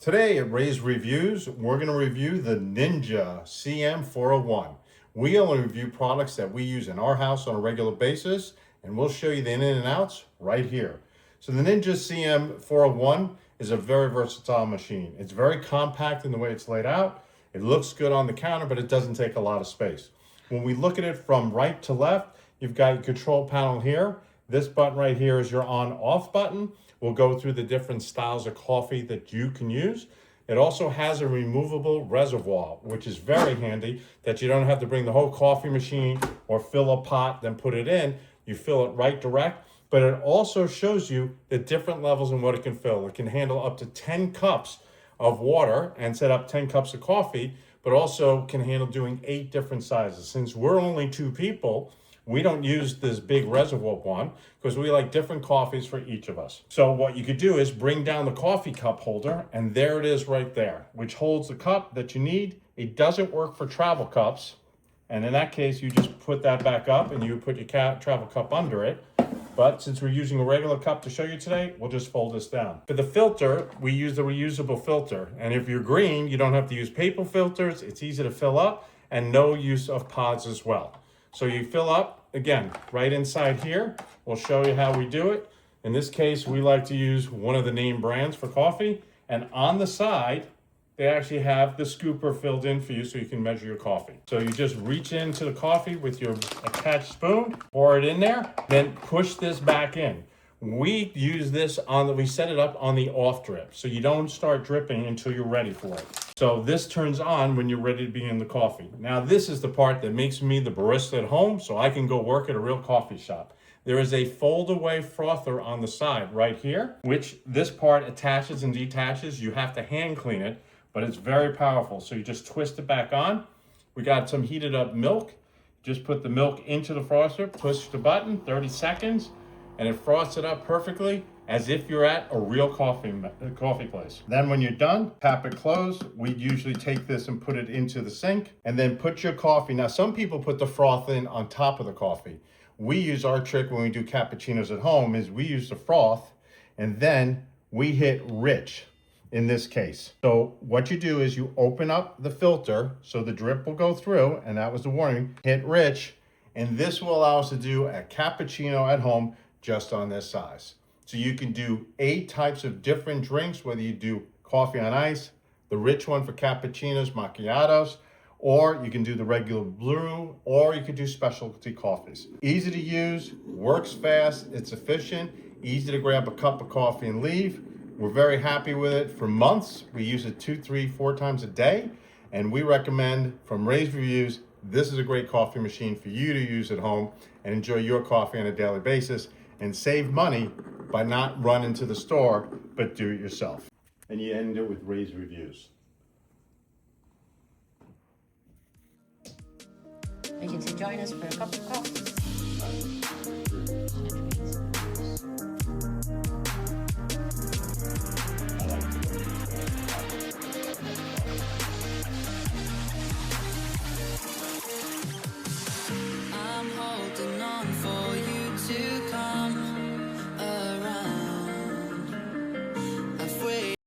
Today at Ray's Reviews, we're going to review the Ninja CM401. We only review products that we use in our house on a regular basis, and we'll show you the in and outs right here. So the Ninja CM401 is a very versatile machine. It's very compact in the way it's laid out. It looks good on the counter, but it doesn't take a lot of space. When we look at it from right to left, you've got your control panel here. This button right here is your on-off button. We'll go through the different styles of coffee that you can use. It also has a removable reservoir, which is very handy, that you don't have to bring the whole coffee machine or fill a pot, then put it in. You fill it right direct, but it also shows you the different levels and what it can fill. It can handle up to 10 cups of water and set up 10 cups of coffee, but also can handle doing 8 different sizes. Since we're only 2 people, we don't use this big reservoir one because we like different coffees for each of us. So what you could do is bring down the coffee cup holder, and there it is right there, which holds the cup that you need. It doesn't work for travel cups, and in that case, you just put that back up and you put your travel cup under it. But since we're using a regular cup to show you today, we'll just fold this down. For the filter, we use the reusable filter. And if you're green, you don't have to use paper filters. It's easy to fill up and no use of pods as well. So you fill up, again, right inside here. We'll show you how we do it. In this case, we like to use one of the name brands for coffee. And on the side, they actually have the scooper filled in for you so you can measure your coffee. So you just reach into the coffee with your attached spoon, pour it in there, then push this back in. We use this we set it up on the off drip, so you don't start dripping until you're ready for it. So this turns on when you're ready to be in the coffee. Now this is the part that makes me the barista at home, so I can go work at a real coffee shop. There is a fold away frother on the side right here, which this part attaches and detaches. You have to hand clean it, but it's very powerful. So you just twist it back on. We got some heated up milk. Just put the milk into the frother, push the button, 30 seconds, and it froths it up perfectly as if you're at a real coffee place. Then when you're done, tap it closed. We usually take this and put it into the sink and then put your coffee. Now some people put the froth in on top of the coffee. We use our trick when we do cappuccinos at home is we use the froth and then we hit rich in this case. So what you do is you open up the filter so the drip will go through, and that was the warning, hit rich, and this will allow us to do a cappuccino at home just on this size. So you can do 8 types of different drinks, whether you do coffee on ice, the rich one for cappuccinos, macchiatos, or you can do the regular brew, or you can do specialty coffees. Easy to use, works fast, it's efficient, easy to grab a cup of coffee and leave. We're very happy with it for months. We use it 2, 3, 4 times a day, and we recommend from Ray's Reviews, this is a great coffee machine for you to use at home and enjoy your coffee on a daily basis and save money by not running to the store, but do it yourself. And you end it with Ray's Reviews. You can join us for a cup of coffee.